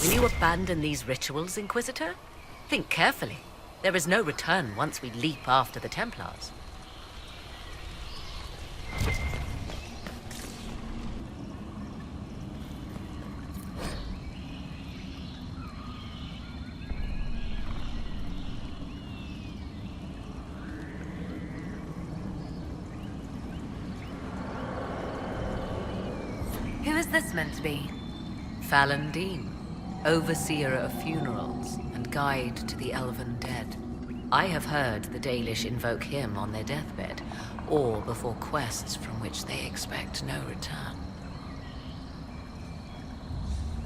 Will you abandon these rituals, Inquisitor? Think carefully. There is no return once we leap after the Templars. Who is this meant to be? Fallandine, overseer of funerals and guide to the elven dead. I have heard the Dalish invoke him on their deathbed, or before quests from which they expect no return.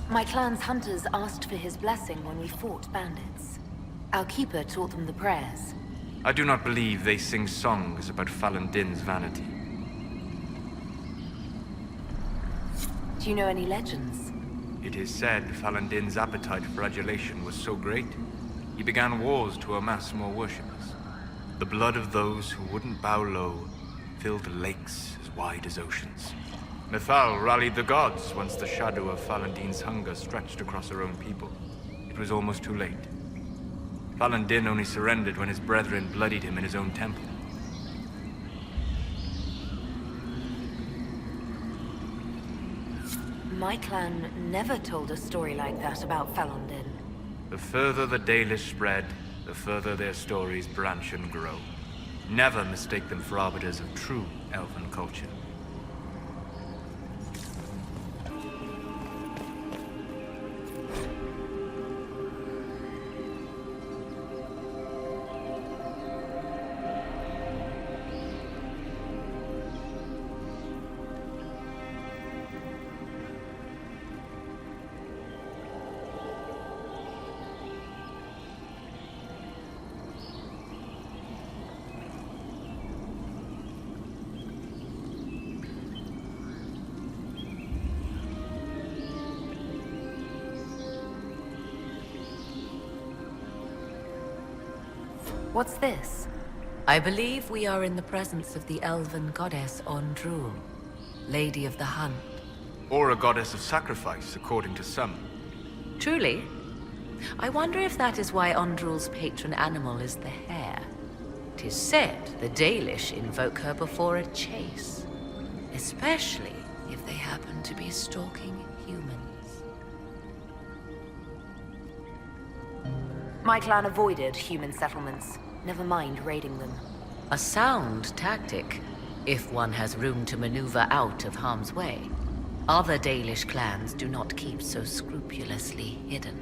My clan's hunters asked for his blessing when we fought bandits. Our keeper taught them the prayers. I do not believe they sing songs about Fallandin's vanity. Do you know any legends? It is said Fallandin's appetite for adulation was so great, he began wars to amass more worshippers. The blood of those who wouldn't bow low filled lakes as wide as oceans. Nethal rallied the gods once the shadow of Fallandin's hunger stretched across her own people. It was almost too late. Fallandin only surrendered when his brethren bloodied him in his own temple. My clan never told a story like that about Fallandin. The further the Dalish spread, the further their stories branch and grow. Never mistake them for arbiters of true elven culture. What's this? I believe we are in the presence of the elven goddess Ondrul, Lady of the Hunt. Or a goddess of sacrifice, according to some. Truly? I wonder if that is why Ondrul's patron animal is the hare. 'Tis said the Dalish invoke her before a chase, especially if they happen to be stalking humans. My clan avoided human settlements. Never mind raiding them. A sound tactic, if one has room to maneuver out of harm's way. Other Dalish clans do not keep so scrupulously hidden.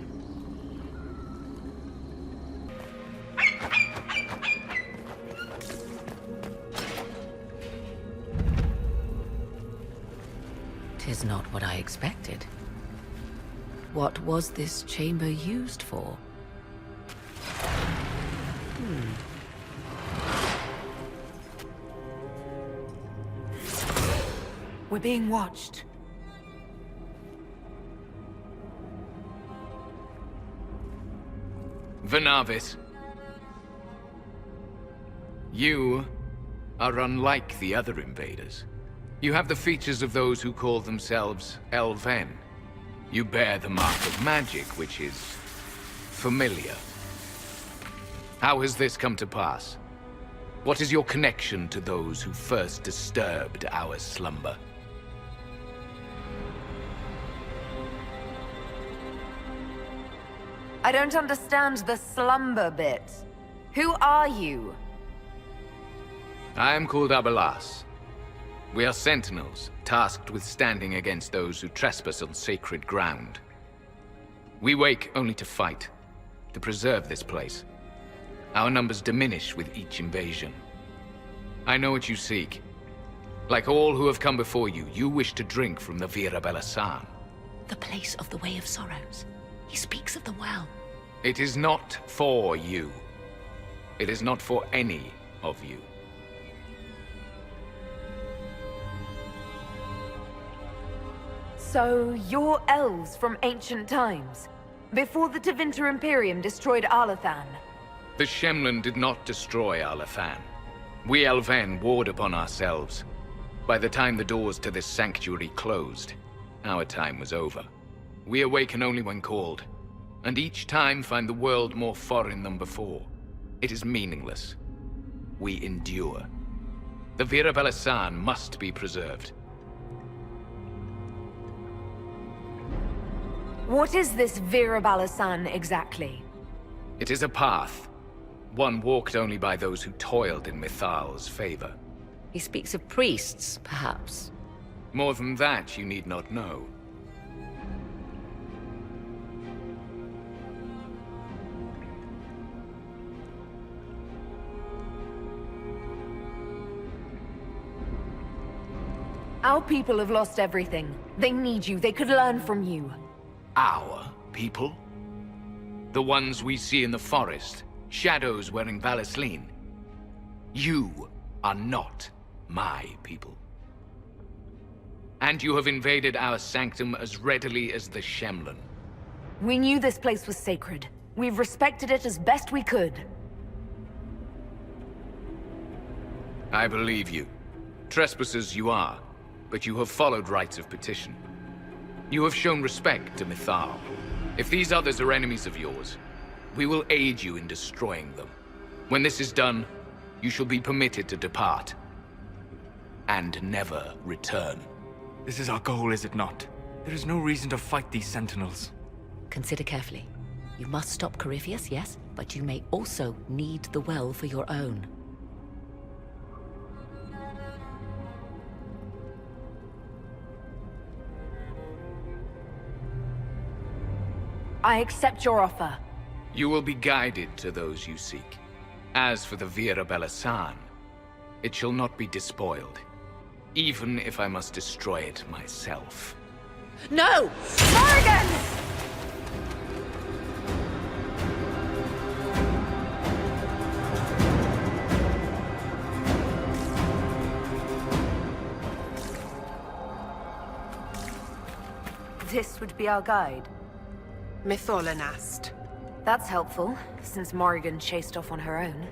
Tis not what I expected. What was this chamber used for? We're being watched. Venavis. You are unlike the other invaders. You have the features of those who call themselves Elven. You bear the mark of magic, which is familiar. How has this come to pass? What is your connection to those who first disturbed our slumber? I don't understand the slumber bit. Who are you? I am called Abelas. We are sentinels, tasked with standing against those who trespass on sacred ground. We wake only to fight, to preserve this place. Our numbers diminish with each invasion. I know what you seek. Like all who have come before you, you wish to drink from the Vira Belasan. The place of the Way of Sorrows. He speaks of the well. It is not for you. It is not for any of you. So, you're elves from ancient times, before the Tevinter Imperium destroyed Arlathan. The Shemlin did not destroy Arlathan. We Elven warred upon ourselves. By the time the doors to this sanctuary closed, our time was over. We awaken only when called, and each time find the world more foreign than before. It is meaningless. We endure. The Virabella San must be preserved. What is this Virabella San exactly? It is a path, one walked only by those who toiled in Mithal's favor. He speaks of priests, perhaps. More than that, you need not know. Our people have lost everything. They need you. They could learn from you. Our people? The ones we see in the forest, shadows wearing Valisleen. You are not my people. And you have invaded our sanctum as readily as the Shemlin. We knew this place was sacred. We've respected it as best we could. I believe you. Trespassers you are, but you have followed rites of petition. You have shown respect to Mithal. If these others are enemies of yours, we will aid you in destroying them. When this is done, you shall be permitted to depart. And never return. This is our goal, is it not? There is no reason to fight these sentinels. Consider carefully. You must stop Corypheus, yes, but you may also need the well for your own. I accept your offer. You will be guided to those you seek. As for the Virabella San, it shall not be despoiled. Even if I must destroy it myself. No! Morrigan! This would be our guide. Mytholanast. That's helpful, since Morrigan chased off on her own.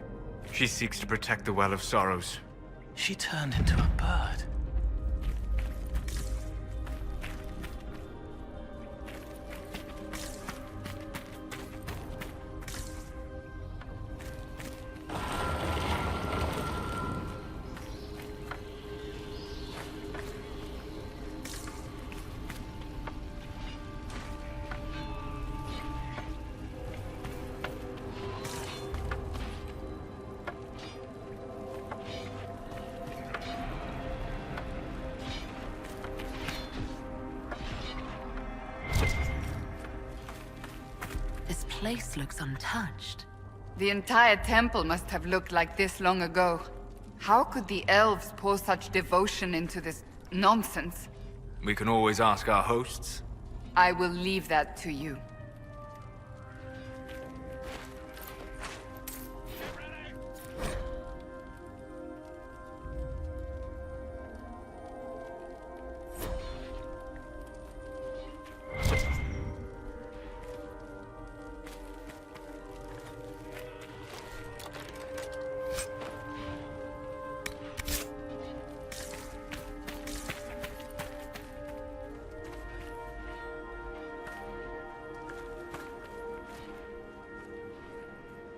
She seeks to protect the Well of Sorrows. She turned into a bird. This place looks untouched. The entire temple must have looked like this long ago. How could the elves pour such devotion into this nonsense? We can always ask our hosts. I will leave that to you.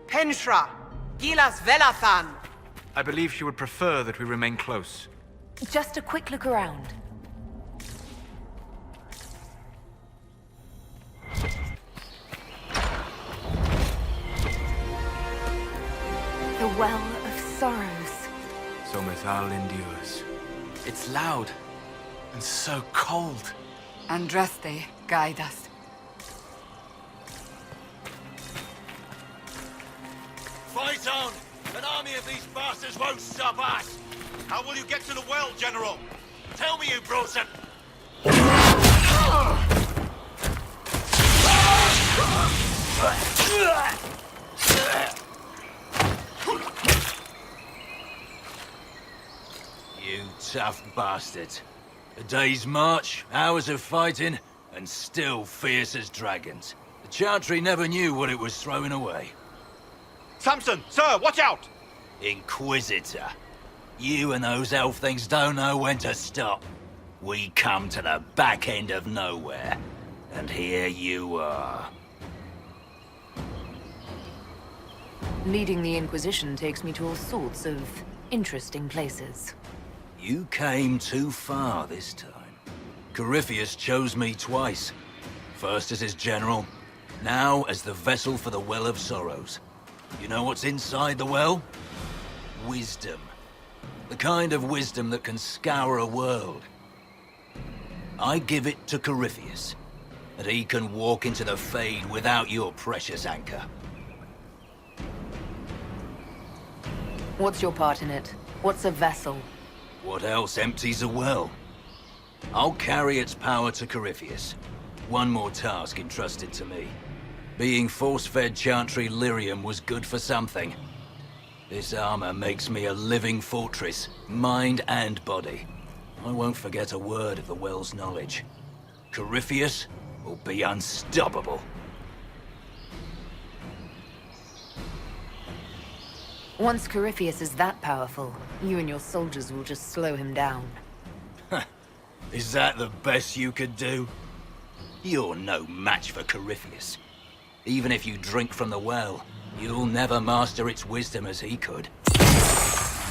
Penshra! Gilas Velathan! I believe she would prefer that we remain close. Just a quick look around. The Well of Sorrows. So Mithal endures. It's loud and so cold. Andraste, guide us. Fight on! An army of these bastards won't stop us! How will you get to the well, General? Tell me, you Brosen! You tough bastards. A day's march, hours of fighting, and still fierce as dragons. The Chantry never knew what it was throwing away. Samson, sir, watch out! Inquisitor. You and those elf things don't know when to stop. We come to the back end of nowhere. And here you are. Leading the Inquisition takes me to all sorts of interesting places. You came too far this time. Corypheus chose me twice. First as his general, now as the vessel for the Well of Sorrows. You know what's inside the well? Wisdom. The kind of wisdom that can scour a world. I give it to Corypheus, that he can walk into the Fade without your precious anchor. What's your part in it? What's a vessel? What else empties a well? I'll carry its power to Corypheus. One more task entrusted to me. Being force-fed Chantry lyrium was good for something. This armor makes me a living fortress, mind and body. I won't forget a word of the well's knowledge. Corypheus will be unstoppable. Once Corypheus is that powerful, you and your soldiers will just slow him down. Is that the best you could do? You're no match for Corypheus. Even if you drink from the well, you'll never master its wisdom as he could.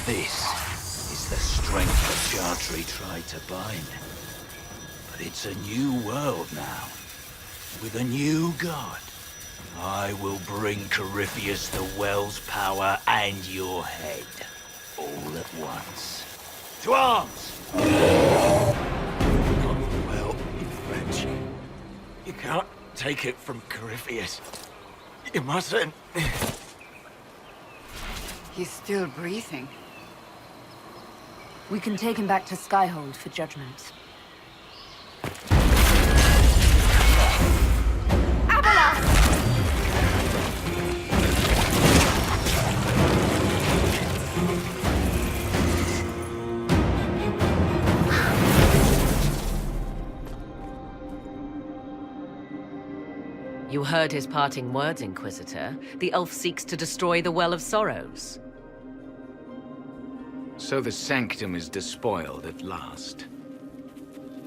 This is the strength that Chantry tried to bind. But it's a new world now, with a new god. I will bring Corypheus the well's power and your head, all at once. To arms! Not well, you French. You can't take it from Corypheus. You mustn't. He's still breathing. We can take him back to Skyhold for judgment. You heard his parting words, Inquisitor. The elf seeks to destroy the Well of Sorrows. So the sanctum is despoiled at last.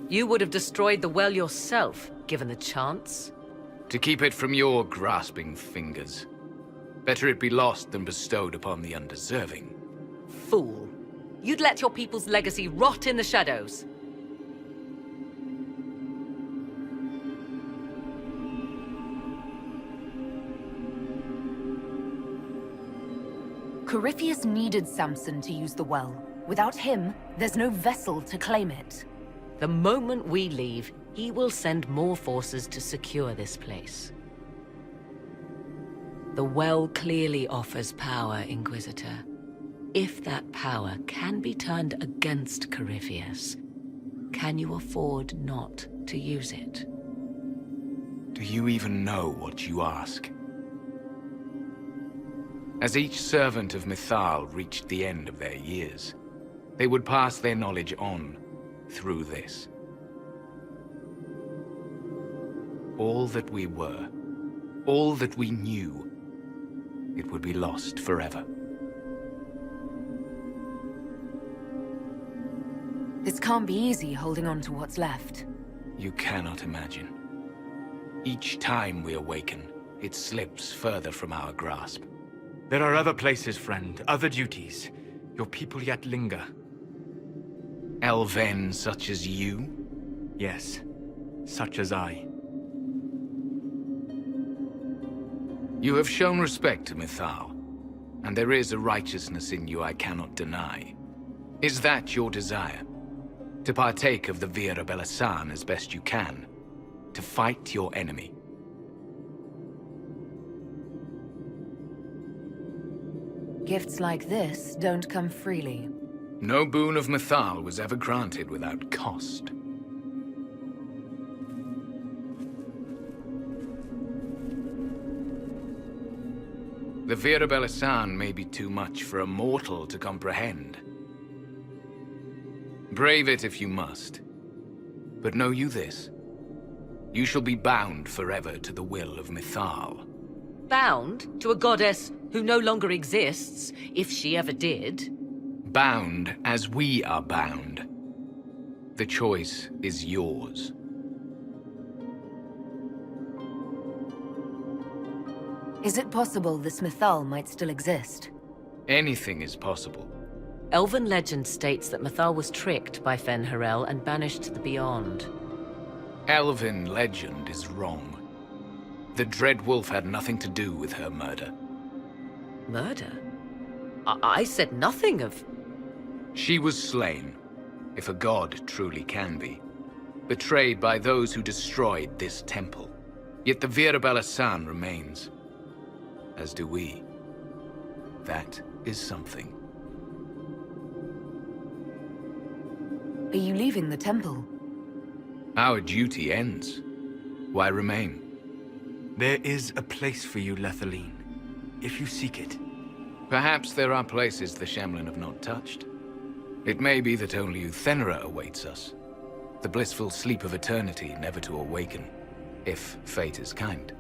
You would have destroyed the well yourself, given the chance. To keep it from your grasping fingers. Better it be lost than bestowed upon the undeserving. Fool. You'd let your people's legacy rot in the shadows. Corypheus needed Samson to use the well. Without him, there's no vessel to claim it. The moment we leave, he will send more forces to secure this place. The well clearly offers power, Inquisitor. If that power can be turned against Corypheus, can you afford not to use it? Do you even know what you ask? As each servant of Mythal reached the end of their years, they would pass their knowledge on through this. All that we were, all that we knew, it would be lost forever. This can't be easy holding on to what's left. You cannot imagine. Each time we awaken, it slips further from our grasp. There are other places, friend, other duties. Your people yet linger. Elven such as you? Yes, such as I. You have shown respect to Mythal, and there is a righteousness in you I cannot deny. Is that your desire? To partake of the Vira Belasan as best you can? To fight your enemy? Gifts like this don't come freely. No boon of Mythal was ever granted without cost. The Vira Belasan may be too much for a mortal to comprehend. Brave it if you must. But know you this. You shall be bound forever to the will of Mythal. Bound to a goddess who no longer exists, if she ever did. Bound as we are bound. The choice is yours. Is it possible this Mythal might still exist? Anything is possible. Elven legend states that Mythal was tricked by Fen-Harel and banished to the Beyond. Elven legend is wrong. The Dread Wolf had nothing to do with her murder. Murder? I said nothing of... She was slain, if a god truly can be. Betrayed by those who destroyed this temple. Yet the Virabella San remains. As do we. That is something. Are you leaving the temple? Our duty ends. Why remain? There is a place for you, Lethaline, if you seek it. Perhaps there are places the Shamlin have not touched. It may be that only Uthenra awaits us. The blissful sleep of eternity, never to awaken, if fate is kind.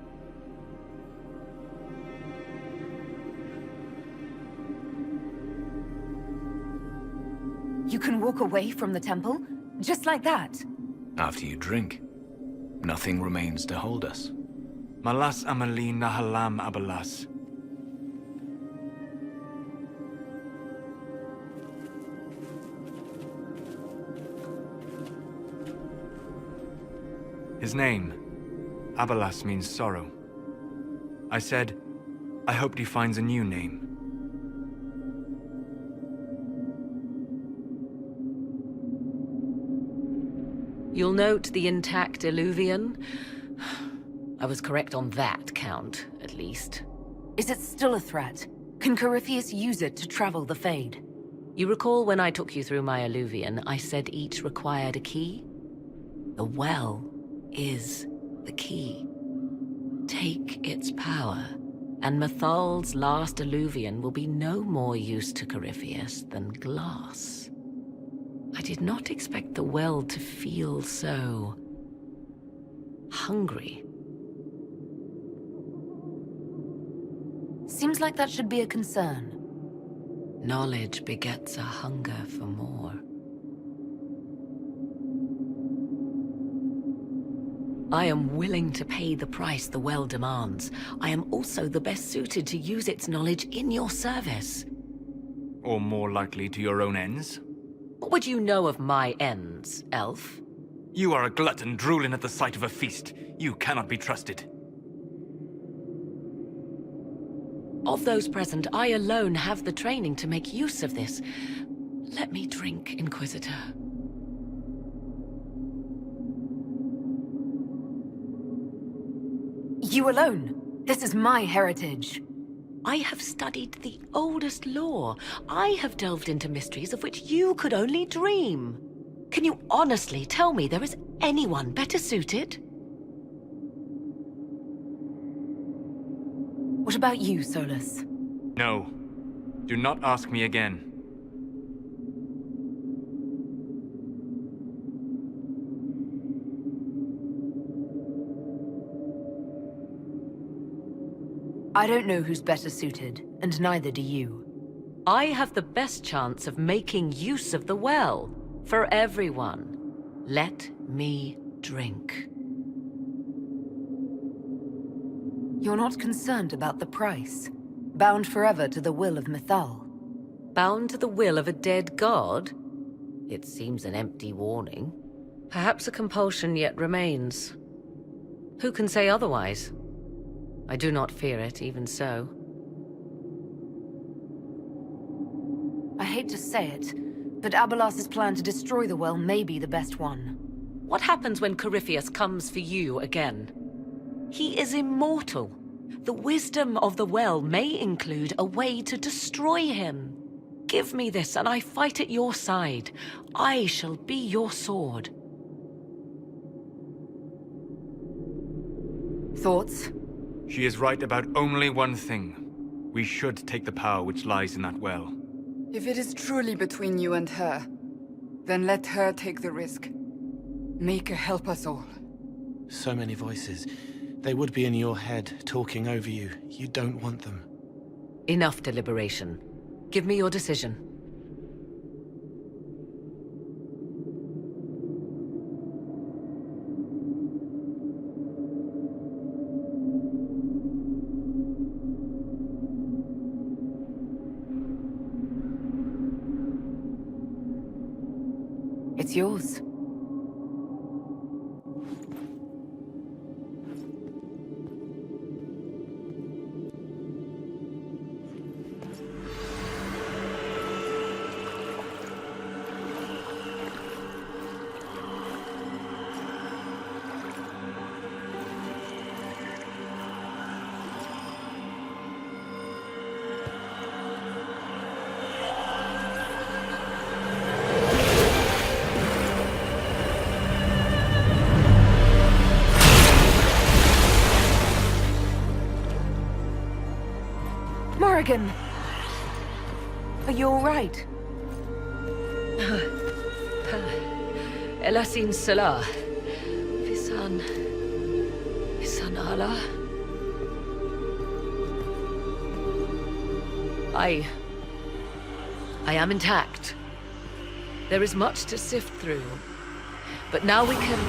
You can walk away from the temple? Just like that? After you drink, nothing remains to hold us. Malas Amali Nahalam Abalas. His name, Abalas, means sorrow. I said, I hoped he finds a new name. You'll note the intact Illuvian. I was correct on that count, at least. Is it still a threat? Can Corypheus use it to travel the Fade? You recall when I took you through my Illuvian, I said each required a key? The well is the key. Take its power, and Mythal's last Illuvian will be no more use to Corypheus than glass. I did not expect the well to feel so... hungry. Seems like that should be a concern. Knowledge begets a hunger for more. I am willing to pay the price the well demands. I am also the best suited to use its knowledge in your service. Or more likely to your own ends? What would you know of my ends, elf? You are a glutton drooling at the sight of a feast. You cannot be trusted. Of those present, I alone have the training to make use of this. Let me drink, Inquisitor. You alone? This is my heritage. I have studied the oldest lore. I have delved into mysteries of which you could only dream. Can you honestly tell me there is anyone better suited? What about you, Solus? No. Do not ask me again. I don't know who's better suited, and neither do you. I have the best chance of making use of the well. For everyone. Let me drink. You're not concerned about the price? Bound forever to the will of Mythal? Bound to the will of a dead god? It seems an empty warning. Perhaps a compulsion yet remains. Who can say otherwise? I do not fear it, even so. I hate to say it, but Abalas's plan to destroy the well may be the best one. What happens when Corypheus comes for you again? He is immortal. The wisdom of the well may include a way to destroy him. Give me this, and I fight at your side. I shall be your sword. Thoughts? She is right about only one thing. We should take the power which lies in that well. If it is truly between you and her, then let her take the risk. Make her help us all. So many voices. They would be in your head, talking over you. You don't want them. Enough deliberation. Give me your decision. It's yours. Morrigan! Are you alright? Elasin Salah. Visan Allah. I am intact. There is much to sift through. But now we can...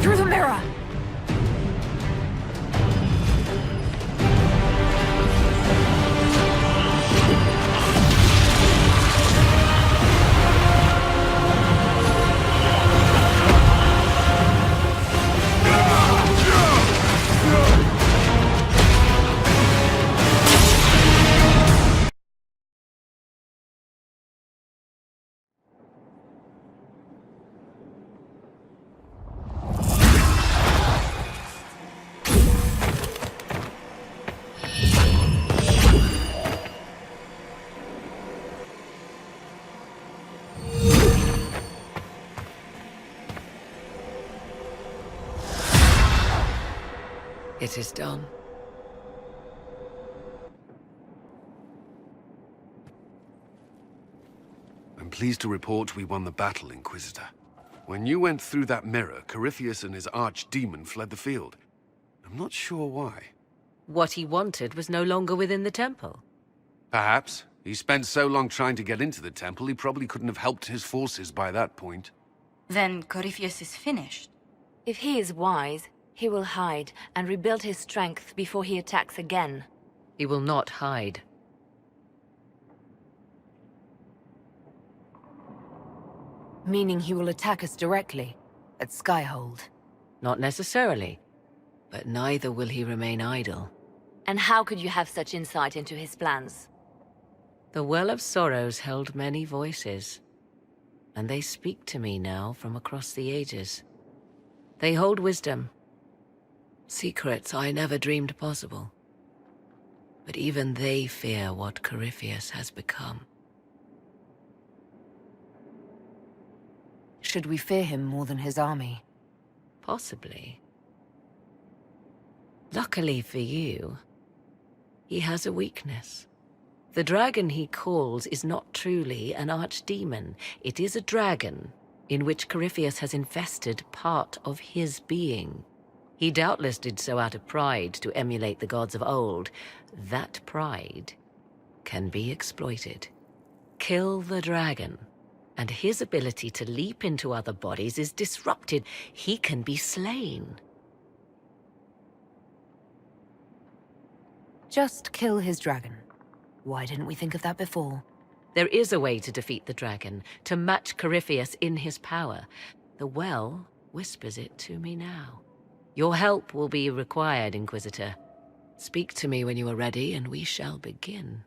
Through the mirror! It is done. I'm pleased to report we won the battle, Inquisitor. When you went through that mirror, Corypheus and his archdemon fled the field. I'm not sure why. What he wanted was no longer within the temple. Perhaps. He spent so long trying to get into the temple, he probably couldn't have helped his forces by that point. Then Corypheus is finished. If he is wise, he will hide and rebuild his strength before he attacks again. He will not hide. Meaning he will attack us directly, at Skyhold. Not necessarily. But neither will he remain idle. And how could you have such insight into his plans? The Well of Sorrows held many voices. And they speak to me now from across the ages. They hold wisdom. Secrets I never dreamed possible. But even they fear what Corypheus has become. Should we fear him more than his army? Possibly. Luckily for you, he has a weakness. The dragon he calls is not truly an archdemon. It is a dragon in which Corypheus has infested part of his being. He doubtless did so out of pride to emulate the gods of old. That pride can be exploited. Kill the dragon, and his ability to leap into other bodies is disrupted. He can be slain. Just kill his dragon. Why didn't we think of that before? There is a way to defeat the dragon, to match Corypheus in his power. The well whispers it to me now. Your help will be required, Inquisitor. Speak to me when you are ready, and we shall begin.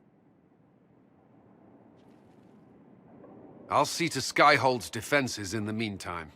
I'll see to Skyhold's defenses in the meantime.